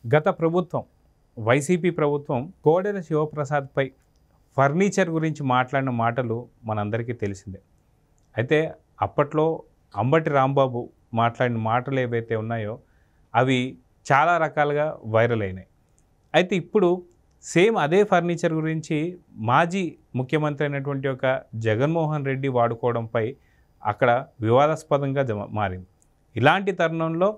గత ప్రభుత్వం వైసీపీ ప్రభుత్వం కోడెల శివప్రసాద్పై ఫర్నిచర్ గురించి మాట్లాడిన మాటలు మనందరికీ తెలిసిందే. అయితే అప్పట్లో అంబటి రాంబాబు మాట్లాడిన మాటలు ఏవైతే ఉన్నాయో అవి చాలా రకాలుగా వైరల్ అయినాయి. అయితే ఇప్పుడు సేమ్ అదే ఫర్నిచర్ గురించి మాజీ ముఖ్యమంత్రి అయినటువంటి ఒక జగన్మోహన్ రెడ్డి వాడుకోవడంపై అక్కడ వివాదాస్పదంగా మారింది. ఇలాంటి తరుణంలో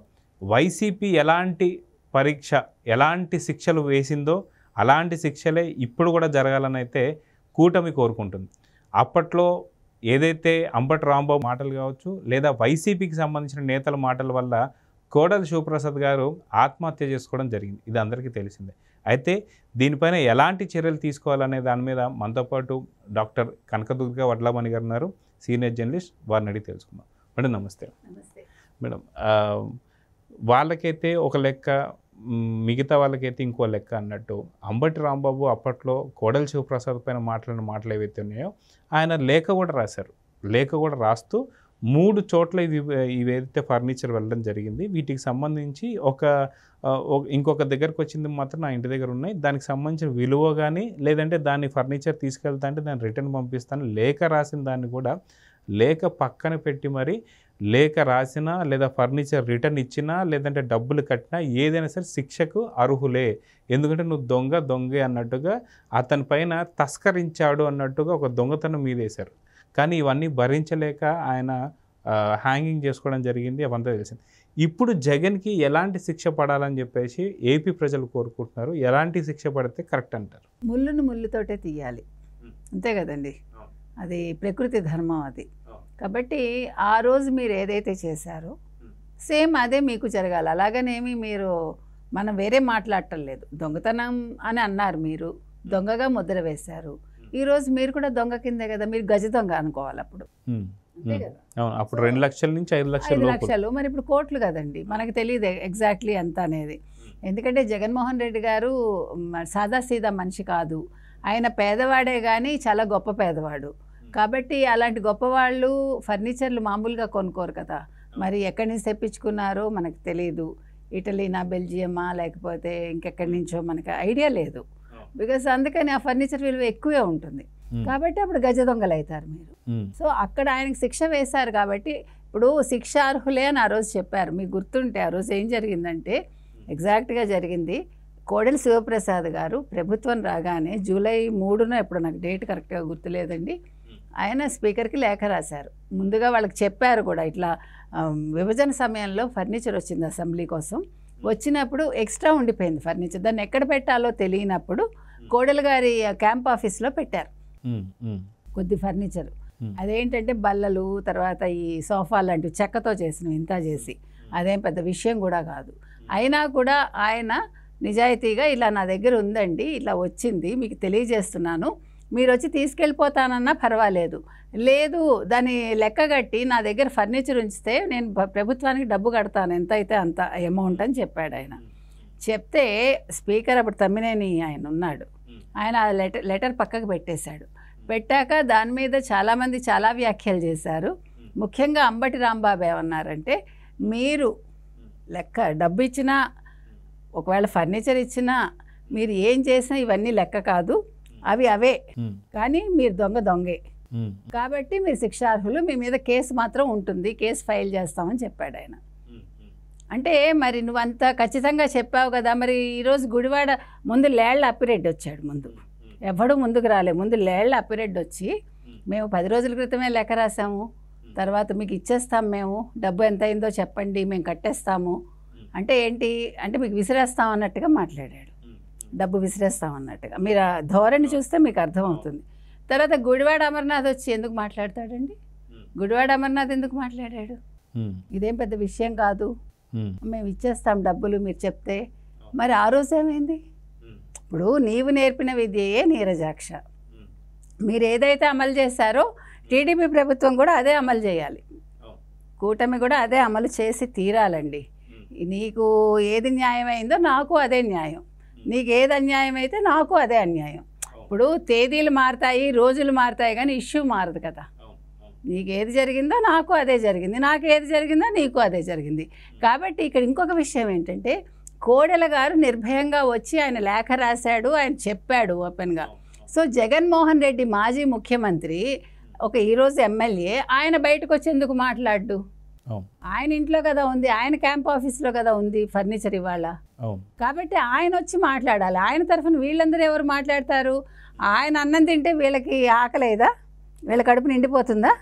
వైసీపీ ఎలాంటి పరీక్ష ఎలాంటి శిక్షలు వేసిందో అలాంటి శిక్షలే ఇప్పుడు కూడా జరగాలని అయితే కూటమి కోరుకుంటుంది. అప్పట్లో ఏదైతే అంబటి రాంబాబు మాటలు కావచ్చు లేదా వైసీపీకి సంబంధించిన నేతల మాటల వల్ల కోడెల శివప్రసాద్ గారు ఆత్మహత్య చేసుకోవడం జరిగింది. ఇది అందరికీ తెలిసిందే. అయితే దీనిపైన ఎలాంటి చర్యలు తీసుకోవాలనే దాని మీద మనతో పాటు డాక్టర్ కనకదుర్గ వడ్లమణి గారు ఉన్నారు, సీనియర్ జర్నలిస్ట్. వారిని అడిగి తెలుసుకుందాం. మేడం నమస్తే. మేడం, వాళ్ళకైతే ఒక లెక్క, మిగతా వాళ్ళకైతే ఇంకో లెక్క అన్నట్టు అంబటి రాంబాబు అప్పట్లో కోడెల శివప్రసాద్ పైన మాట్లాడిన మాటలు ఏవైతే ఉన్నాయో ఆయన లేఖ కూడా రాశారు. లేఖ కూడా రాస్తూ 3 చోట్ల ఇవేదైతే ఫర్నిచర్ వెళ్ళడం జరిగింది, వీటికి సంబంధించి ఇంకొక దగ్గరకు వచ్చింది మాత్రం నా ఇంటి దగ్గర ఉన్నాయి, దానికి సంబంధించిన విలువ కానీ లేదంటే దాన్ని ఫర్నిచర్ తీసుకెళ్తా అంటే దాన్ని రిటర్న్ పంపిస్తాను, లేఖ రాసిన దాన్ని కూడా లేఖ పక్కన పెట్టి మరి లేఖ రాసినా లేదా ఫర్నిచర్ రిటర్న్ ఇచ్చినా లేదంటే డబ్బులు కట్టినా ఏదైనా సరే శిక్షకు అర్హులే, ఎందుకంటే నువ్వు దొంగే అన్నట్టుగా అతని పైన తస్కరించాడు అన్నట్టుగా ఒక దొంగతనం మీదేశారు. కానీ ఇవన్నీ భరించలేక ఆయన హ్యాంగింగ్ చేసుకోవడం జరిగింది, అవంతా తెలిసింది. ఇప్పుడు జగన్కి ఎలాంటి శిక్ష పడాలని చెప్పేసి ఏపీ ప్రజలు కోరుకుంటున్నారు? ఎలాంటి శిక్ష పడితే కరెక్ట్ అంటారు? ముళ్ళును ముళ్ళుతోటే తీయాలి, అంతే కదండి, అది ప్రకృతి ధర్మం అది. కాబట్టి ఆ రోజు మీరు ఏదైతే చేశారో సేమ్ అదే మీకు జరగాలి. అలాగనేమి మనం వేరే మాట్లాడటం లేదు. దొంగతనం అని అన్నారు, మీరు దొంగగా ముద్ర వేశారు. ఈరోజు మీరు కూడా దొంగ కిందే కదా, మీరు గజ దొంగ అనుకోవాలి అప్పుడు. అప్పుడు 2 లక్షల నుంచి 5 లక్షలు, మరి ఇప్పుడు కోట్లు కదండి. మనకు తెలియదు ఎగ్జాక్ట్లీ ఎంత అనేది. ఎందుకంటే జగన్మోహన్ రెడ్డి గారు సాదాసీదా మనిషి కాదు, ఆయన పేదవాడే కానీ చాలా గొప్ప పేదవాడు. కాబట్టి అలాంటి గొప్పవాళ్ళు ఫర్నిచర్లు మామూలుగా కొనుక్కోరు కదా. మరి ఎక్కడి నుంచి తెప్పించుకున్నారో మనకు తెలియదు, ఇటలీనా బెల్జియమా లేకపోతే ఇంకెక్కడి నుంచో మనకు ఐడియా లేదు. బికాస్ అందుకని ఆ ఫర్నిచర్ విలువ ఎక్కువే ఉంటుంది. కాబట్టి అప్పుడు గజ దొంగలు అవుతారు మీరు. సో అక్కడ ఆయనకు శిక్ష వేశారు కాబట్టి ఇప్పుడు శిక్షార్హులే అని ఆ రోజు చెప్పారు. మీకు గుర్తుంటే ఆ రోజు ఏం జరిగిందంటే ఎగ్జాక్ట్గా జరిగింది. కోడెల శివప్రసాద్ గారు ప్రభుత్వం రాగానే జూలై 3న ఎప్పుడు, నాకు డేట్ కరెక్ట్గా గుర్తులేదండి, ఆయన స్పీకర్కి లేఖ రాశారు. ముందుగా వాళ్ళకి చెప్పారు కూడా, ఇట్లా విభజన సమయంలో ఫర్నిచర్ వచ్చింది అసెంబ్లీ కోసం, వచ్చినప్పుడు ఎక్స్ట్రా ఉండిపోయింది ఫర్నిచర్, దాన్ని ఎక్కడ పెట్టాలో తెలియనప్పుడు కోడెల గారి క్యాంప్ ఆఫీస్లో పెట్టారు కొద్ది ఫర్నిచర్. అదేంటంటే బల్లలు, తర్వాత ఈ సోఫా లాంటివి చెక్కతో చేసినవి, ఇంత చేసి అదేం పెద్ద విషయం కూడా కాదు. అయినా కూడా ఆయన నిజాయితీగా ఇలా నా దగ్గర ఉందండి, ఇలా వచ్చింది, మీకు తెలియజేస్తున్నాను, మీరు వచ్చి తీసుకెళ్ళిపోతానన్నా పర్వాలేదు, లేదు దాన్ని లెక్కగట్టి నా దగ్గర ఫర్నిచర్ ఉంచితే నేను ప్రభుత్వానికి డబ్బు కడతాను, ఎంత అయితే అంత అమౌంట్ అని చెప్పాడు ఆయన. చెప్తే స్పీకర్ అప్పుడు తమ్మినేని ఆయన ఉన్నాడు, ఆయన ఆ లెటర్ పక్కకు పెట్టేశాడు. పెట్టాక దాని మీద చాలామంది చాలా వ్యాఖ్యలు చేశారు. ముఖ్యంగా అంబటి రాంబాబు ఏమన్నారంటే, మీరు లెక్క డబ్బు ఇచ్చినా ఒకవేళ ఫర్నిచర్ ఇచ్చినా మీరు ఏం చేసినా ఇవన్నీ లెక్క కాదు, అవి అవే, కానీ మీరు దొంగే కాబట్టి మీరు శిక్షార్హులు, మీ మీద కేసు మాత్రం ఉంటుంది, కేసు ఫైల్ చేస్తామని చెప్పాడు ఆయన. అంటే మరి నువ్వంతా ఖచ్చితంగా చెప్పావు కదా. మరి ఈరోజు గుడివాడ ముందు లేళ్ల అప్పిరెడ్డి వచ్చాడు, ముందు ఎవడు ముందుకు రాలే, ముందు లేళ్ల అప్పిరెడ్డి వచ్చి మేము 10 రోజుల క్రితమే లెక్క రాసాము, తర్వాత మీకు ఇచ్చేస్తాం, మేము డబ్బు ఎంత అయిందో చెప్పండి మేము కట్టేస్తాము అంటే ఏంటి అంటే మీకు విసిరేస్తాం అన్నట్టుగా మాట్లాడాడు, డబ్బు విసిరేస్తాం అన్నట్టుగా. మీరు ఆ ధోరణి చూస్తే మీకు అర్థమవుతుంది. తర్వాత గుడివాడ అమర్నాథ్ వచ్చి ఎందుకు మాట్లాడతాడండి, గుడివాడ అమర్నాథ్ ఎందుకు మాట్లాడాడు, ఇదేం పెద్ద విషయం కాదు, మేము ఇచ్చేస్తాం డబ్బులు మీరు చెప్తే. మరి ఆ రోజు ఏమైంది? ఇప్పుడు నీవు నేర్పిన విద్యయే నీరజాక్ష, మీరు ఏదైతే అమలు చేశారో టీడీపీ ప్రభుత్వం కూడా అదే అమలు చేయాలి, కూటమి కూడా అదే అమలు చేసి తీరాలండి. నీకు ఏది న్యాయమైందో నాకు అదే న్యాయం, నీకు ఏది అన్యాయం అయితే నాకు అదే అన్యాయం. ఇప్పుడు తేదీలు మారుతాయి, రోజులు మారుతాయి, కానీ ఇష్యూ మారదు కదా. నీకు ఏది జరిగిందో నాకు అదే జరిగింది, నాకు ఏది జరిగిందో నీకు అదే జరిగింది. కాబట్టి ఇక్కడ ఇంకొక విషయం ఏంటంటే కోడెల గారు నిర్భయంగా వచ్చి ఆయన లేఖ రాశాడు, ఆయన చెప్పాడు ఓపెన్గా. సో జగన్మోహన్ రెడ్డి మాజీ ముఖ్యమంత్రి, ఒక ఈరోజు ఎమ్మెల్యే, ఆయన బయటకు వచ్చేందుకు మాట్లాడు? ఆయన ఇంట్లో కదా ఉంది, ఆయన క్యాంప్ ఆఫీస్లో కదా ఉంది ఫర్నిచర్ ఇవాళ. కాబట్టి ఆయన వచ్చి మాట్లాడాలి. ఆయన తరఫున వీళ్ళందరూ ఎవరు మాట్లాడతారు? ఆయన అన్నం తింటే వీళ్ళకి ఆకలేదా? వీళ్ళ కడుపు నిండిపోతుందా?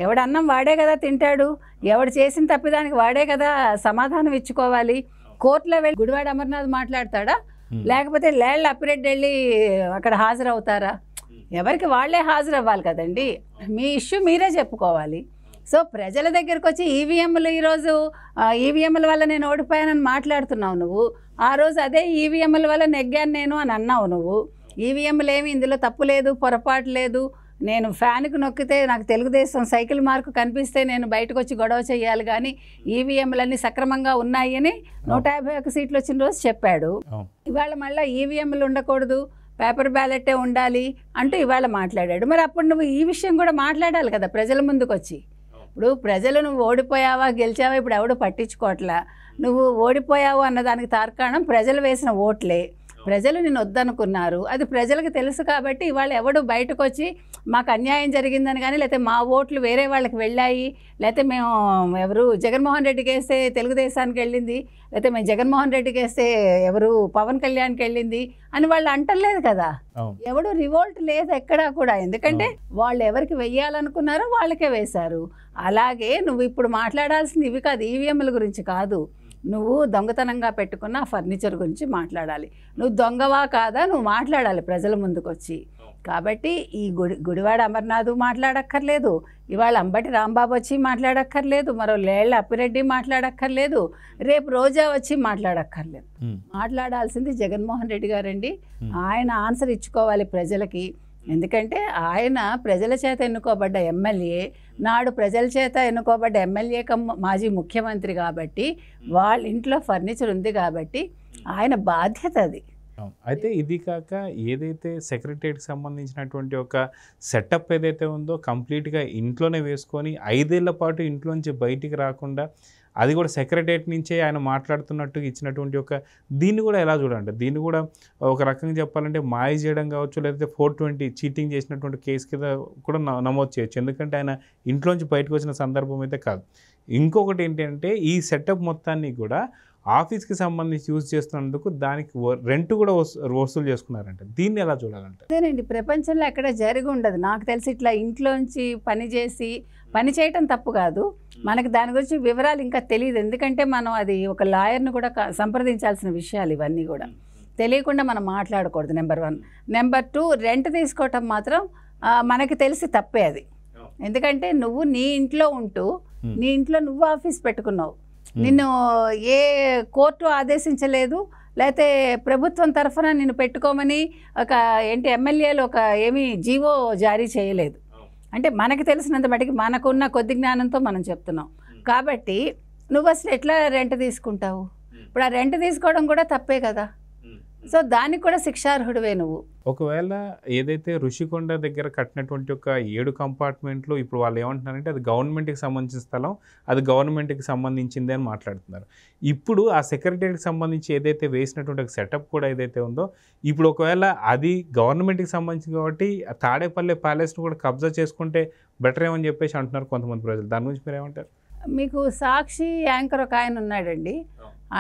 ఎవడు అన్నం వాడే కదా తింటాడు, ఎవడు చేసిన తప్పిదానికి వాడే కదా సమాధానం ఇచ్చుకోవాలి. కోర్టులో వెళ్ళి గుడివాడ అమర్నాథ్ మాట్లాడతాడా? లేకపోతే లేళ్ళ అప్పిరెడ్డి వెళ్ళి అక్కడ హాజరవుతారా? ఎవరికి వాళ్ళే హాజరవ్వాలి కదండి. మీ ఇష్యూ మీరే చెప్పుకోవాలి. సో ప్రజల దగ్గరకు వచ్చి ఈవీఎంలు ఈరోజు ఈవీఎంల వల్ల నేను ఓడిపోయానని మాట్లాడుతున్నావు నువ్వు. ఆ రోజు అదే ఈవీఎంల వల్ల నెగ్గాను నేను అని అన్నావు నువ్వు. ఈవీఎంలు ఏమి ఇందులో తప్పు లేదు, పొరపాటు లేదు. నేను ఫ్యాన్కు నొక్కితే నాకు తెలుగుదేశం సైకిల్ మార్కు కనిపిస్తే నేను బయటకు వచ్చి గొడవ చేయాలి, కానీ ఈవీఎంలన్నీ సక్రమంగా ఉన్నాయని 151 సీట్లు వచ్చిన రోజు చెప్పాడు. ఇవాళ మళ్ళీ ఈవీఎంలు ఉండకూడదు, పేపర్ బ్యాలెట్టే ఉండాలి అంటూ ఇవాళ మాట్లాడాడు. మరి అప్పుడు నువ్వు ఈ విషయం కూడా మాట్లాడాలి కదా ప్రజల ముందుకు వచ్చి. ఇప్పుడు ప్రజలు నువ్వు ఓడిపోయావా గెలిచావా ఇప్పుడు ఎవడు పట్టించుకోవట్లా. నువ్వు ఓడిపోయావు అన్నదానికి తార్కాణం ప్రజలు వేసిన ఓట్లే. ప్రజలు నిన్ను వద్దనుకున్నారు, అది ప్రజలకు తెలుసు. కాబట్టి ఇవాళ ఎవడు బయటకు వచ్చి మాకు అన్యాయం జరిగిందని కానీ, లేకపోతే మా ఓట్లు వేరే వాళ్ళకి వెళ్ళాయి, లేకపోతే మేము ఎవరు జగన్మోహన్ రెడ్డికి వేస్తే తెలుగుదేశానికి వెళ్ళింది, లేకపోతే మేము జగన్మోహన్ రెడ్డికి వేస్తే ఎవరు పవన్ కళ్యాణ్కి వెళ్ళింది అని వాళ్ళు అంటలేదు కదా. ఎవడు రివోల్ట్ లేదు ఎక్కడా కూడా. ఎందుకంటే వాళ్ళు ఎవరికి వెయ్యాలనుకున్నారో వాళ్ళకే వేశారు. అలాగే నువ్వు ఇప్పుడు మాట్లాడాల్సింది ఇవి కాదు, ఈవీఎంల గురించి కాదు. నువ్వు దొంగతనంగా పెట్టుకున్న ఫర్నిచర్ గురించి మాట్లాడాలి. నువ్వు దొంగవా కాదా నువ్వు మాట్లాడాలి ప్రజల ముందుకు వచ్చి. కాబట్టి ఈ గుడివాడ అమర్నాథ్ మాట్లాడక్కర్లేదు, ఇవాళ అంబటి రాంబాబు వచ్చి మాట్లాడక్కర్లేదు, మరో లేళ్ల అప్పిరెడ్డి మాట్లాడక్కర్లేదు, రేపు రోజా వచ్చి మాట్లాడక్కర్లేదు. మాట్లాడాల్సింది జగన్మోహన్ రెడ్డి గారండి. ఆయన ఆన్సర్ ఇచ్చుకోవాలి ప్రజలకి. ఎందుకంటే ఆయన ప్రజల చేత ఎన్నుకోబడ్డ ఎమ్మెల్యే, నాడు ప్రజల చేత ఎన్నుకోబడ్డ ఎమ్మెల్యే మాజీ ముఖ్యమంత్రి. కాబట్టి వాళ్ళ ఇంట్లో ఫర్నిచర్ ఉంది కాబట్టి ఆయన బాధ్యత అది. అయితే ఇది కాక ఏదైతే సెక్రటరీకి సంబంధించినటువంటి ఒక సెటప్ ఏదైతే ఉందో కంప్లీట్గా ఇంట్లోనే వేసుకొని 5 ఏళ్ల పాటు ఇంట్లోంచి బయటికి రాకుండా, అది కూడా సెక్రటరియట్ నుంచే ఆయన మాట్లాడుతున్నట్టు ఇచ్చినటువంటి ఒక దీన్ని కూడా ఎలా చూడాలంటే, దీన్ని కూడా ఒక రకంగా చెప్పాలంటే మాయ చేయడం కావచ్చు, లేకపోతే 420 చీటింగ్ చేసినటువంటి కేసు కింద కూడా నమోదు చేయొచ్చు. ఎందుకంటే ఆయన ఇంట్లోంచి బయటకు వచ్చిన సందర్భం అయితే కాదు. ఇంకొకటి ఏంటంటే ఈ సెటప్ మొత్తాన్ని కూడా ఆఫీస్కి సంబంధించి యూజ్ చేస్తున్నందుకు దానికి రెంట్ కూడా వసూలు చేసుకున్నారంట. దీన్ని ఎలా చూడాలంటే? అదేనండి, ప్రపంచంలో ఎక్కడ జరిగి ఉండదు నాకు తెలిసి. ఇట్లా ఇంట్లోంచి పని చేయటం తప్పు కాదు, మనకి దాని గురించి వివరాలు ఇంకా తెలియదు. ఎందుకంటే మనం అది ఒక లాయర్ని కూడా సంప్రదించాల్సిన విషయాలు ఇవన్నీ కూడా. తెలియకుండా మనం మాట్లాడకూడదు, నెంబర్ 1. నెంబర్ 2, రెంట్ తీసుకోవటం మాత్రం మనకి తెలిసి తప్పే అది. ఎందుకంటే నువ్వు నీ ఇంట్లో ఉంటూ నీ ఇంట్లో నువ్వు ఆఫీస్ పెట్టుకున్నావు, నిన్ను ఏ కోర్టు ఆదేశించలేదు, లేకపోతే ప్రభుత్వం తరఫున నిన్ను పెట్టుకోమని ఒక ఎమ్మెల్యేలు ఒక ఏమీ జీవో జారీ చేయలేదు. అంటే మనకు తెలిసినంత మటుకు మనకున్న కొద్ది జ్ఞానంతో మనం చెప్తున్నాం. కాబట్టి నువ్వు అసలు ఎట్లా రెంట్ తీసుకుంటావు? ఇప్పుడు ఆ రెంట్ తీసుకోవడం కూడా తప్పే కదా. సో దానికి కూడా శిక్షార్హుడివే నువ్వు. ఒకవేళ ఏదైతే ఋషికొండ దగ్గర కట్టినటువంటి ఒక 7 కంపార్ట్మెంట్లు ఇప్పుడు వాళ్ళు ఏమంటున్నారంటే అది గవర్నమెంట్కి సంబంధించిన స్థలం, అది గవర్నమెంట్కి సంబంధించింది అని మాట్లాడుతున్నారు. ఇప్పుడు ఆ సెక్రటరీకి సంబంధించి ఏదైతే వేసినటువంటి ఒక సెటప్ కూడా ఏదైతే ఉందో, ఇప్పుడు ఒకవేళ అది గవర్నమెంట్కి సంబంధించింది కాబట్టి తాడేపల్లి ప్యాలెస్ను కూడా కబ్జా చేసుకుంటే బెటర్ ఏమని చెప్పేసి అంటున్నారు కొంతమంది ప్రజలు. దాని గురించి మీరు ఏమంటారు? మీకు సాక్షి యాంకర్ ఒక ఆయన ఉన్నాడండి,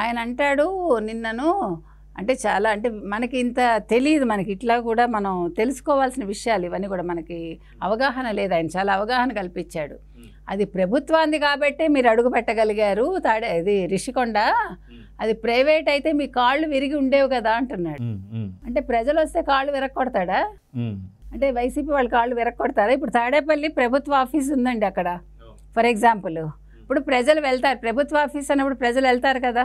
ఆయన అంటాడు నిన్నను అంటే చాలా అంటే మనకి ఇంత తెలియదు, మనకి ఇట్లా కూడా మనం తెలుసుకోవాల్సిన విషయాలు ఇవన్నీ కూడా మనకి అవగాహన లేదు. ఆయన చాలా అవగాహన కల్పించాడు. అది ప్రభుత్వాన్ని కాబట్టే మీరు అడుగు పెట్టగలిగారు, అది రిషికొండ, అది ప్రైవేట్ అయితే మీ కాళ్ళు విరిగి ఉండేవి కదా అంటున్నాడు. అంటే ప్రజలు వస్తే కాళ్ళు విరక్కొడతాడా? అంటే వైసీపీ వాళ్ళు కాళ్ళు విరక్కొడతారా? ఇప్పుడు తాడేపల్లి ప్రభుత్వ ఆఫీస్ ఉందండి అక్కడ, ఫర్ ఎగ్జాంపుల్. ఇప్పుడు ప్రజలు వెళ్తారు, ప్రభుత్వ ఆఫీస్ అన్నప్పుడు ప్రజలు వెళ్తారు కదా.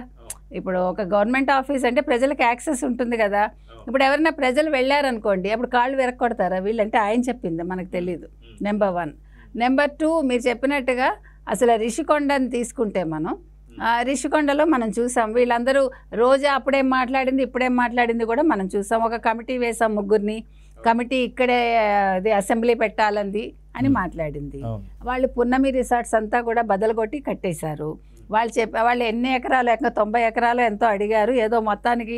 ఇప్పుడు ఒక గవర్నమెంట్ ఆఫీస్ అంటే ప్రజలకు యాక్సెస్ ఉంటుంది కదా. ఇప్పుడు ఎవరైనా ప్రజలు వెళ్ళారనుకోండి, అప్పుడు కాళ్ళు విరక్కొడతారా వీళ్ళంటే? ఆయన చెప్పింది మనకు తెలీదు, నెంబర్ 1. నెంబర్ 2, మీరు చెప్పినట్టుగా అసలు రిషికొండని తీసుకుంటే మనం రిషికొండలో మనం చూసాం, వీళ్ళందరూ రోజా అప్పుడేం మాట్లాడింది ఇప్పుడేం మాట్లాడింది కూడా మనం చూసాం. ఒక కమిటీ వేసాం, 3గురిని కమిటీ ఇక్కడే అది అసెంబ్లీ పెట్టాలంది అని మాట్లాడింది. వాళ్ళు పున్నమి రిసార్ట్స్ అంతా కూడా బదలగొట్టి కట్టేశారు. వాళ్ళు ఎన్ని ఎకరాలు 90 ఎకరాలు ఎంతో అడిగారు, ఏదో మొత్తానికి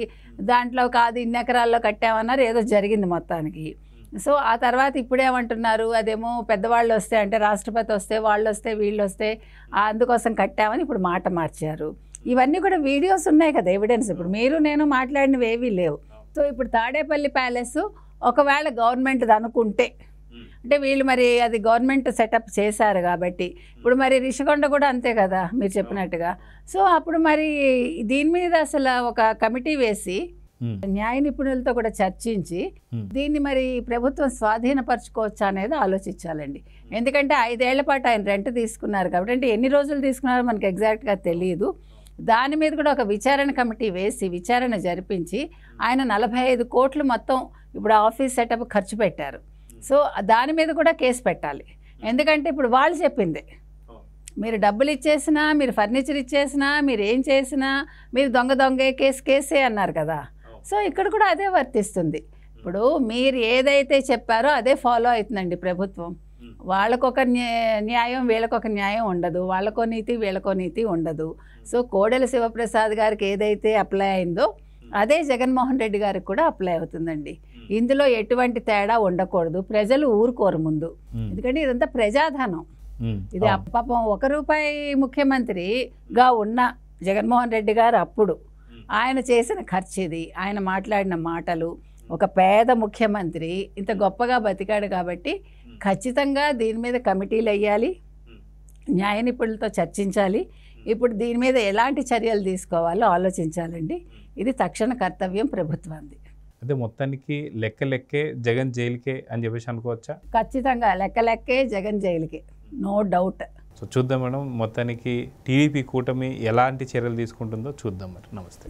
దాంట్లో కాదు ఇన్ని ఎకరాల్లో కట్టామన్నారు, ఏదో జరిగింది మొత్తానికి. సో ఆ తర్వాత ఇప్పుడేమంటున్నారు, అదేమో పెద్దవాళ్ళు వస్తే అంటే రాష్ట్రపతి వస్తే వాళ్ళు వస్తే వీళ్ళు వస్తే అందుకోసం కట్టామని ఇప్పుడు మాట మార్చారు. ఇవన్నీ కూడా వీడియోస్ ఉన్నాయి కదా, ఎవిడెన్స్. ఇప్పుడు మీరు నేను మాట్లాడినవి ఏవీ లేవు. సో ఇప్పుడు తాడేపల్లి ప్యాలెస్ ఒకవేళ గవర్నమెంట్ది అనుకుంటే, అంటే వీళ్ళు మరి అది గవర్నమెంట్ సెటప్ చేశారు కాబట్టి, ఇప్పుడు మరి రిషికొండ కూడా అంతే కదా మీరు చెప్పినట్టుగా. సో అప్పుడు మరి దీని మీద అసలు ఒక కమిటీ వేసి న్యాయ నిపుణులతో కూడా చర్చించి దీన్ని మరి ప్రభుత్వం స్వాధీనపరచుకోవచ్చా అనేది ఆలోచించాలండి. ఎందుకంటే 5 ఏళ్ల పాటు ఆయన రెంట్ తీసుకున్నారు కాబట్టి, అంటే ఎన్ని రోజులు తీసుకున్నారో మనకి ఎగ్జాక్ట్గా తెలియదు. దాని మీద కూడా ఒక విచారణ కమిటీ వేసి విచారణ జరిపించి ఆయన 45 కోట్లు మొత్తం ఇప్పుడు ఆఫీస్ సెటప్ ఖర్చు పెట్టారు. సో దాని మీద కూడా కేసు పెట్టాలి. ఎందుకంటే ఇప్పుడు వాళ్ళు చెప్పింది, మీరు డబ్బులు ఇచ్చేసినా, మీరు ఫర్నిచర్ ఇచ్చేసినా, మీరు ఏం చేసినా మీరు దొంగే కేసే అన్నారు కదా. సో ఇక్కడ కూడా అదే వర్తిస్తుంది. ఇప్పుడు మీరు ఏదైతే చెప్పారో అదే ఫాలో అవుతుందండి ప్రభుత్వం. వాళ్ళకొక న్యాయం వీళ్ళకొక న్యాయం ఉండదు, వాళ్ళకో నీతి వీళ్ళకో నీతి ఉండదు. సో కోడెల శివప్రసాద్ గారికి ఏదైతే అప్లై అయిందో అదే జగన్మోహన్ రెడ్డి గారికి కూడా అప్లై అవుతుందండి. ఇందులో ఎటువంటి తేడా ఉండకూడదు. ప్రజలు ఊరుకోరు ముందు, ఎందుకంటే ఇదంతా ప్రజాధనం. ఇది పాపం ₹1 ముఖ్యమంత్రిగా ఉన్న జగన్మోహన్ రెడ్డి గారు అప్పుడు ఆయన చేసిన ఖర్చు ఇది, ఆయన మాట్లాడిన మాటలు. ఒక పేద ముఖ్యమంత్రి ఇంత గొప్పగా బతికాడు కాబట్టి ఖచ్చితంగా దీని మీద కమిటీలు వేయాలి, న్యాయ నిపుణులతో చర్చించాలి. ఇప్పుడు దీని మీద ఎలాంటి చర్యలు తీసుకోవాలో ఆలోచించాలండి. ఇది తక్షణ కర్తవ్యం ప్రభుత్వానికి. అదే మొత్తానికి లెక్కే జగన్ జైలుకే అని చెప్పేసి అనుకోవచ్చా? ఖచ్చితంగా లెక్కే జగన్ జైలుకే, నో డౌట్. సో చూద్దాం మేడం, మొత్తానికి టీడీపీ కూటమి ఎలాంటి చర్యలు తీసుకుంటుందో చూద్దాం మరి. నమస్తే.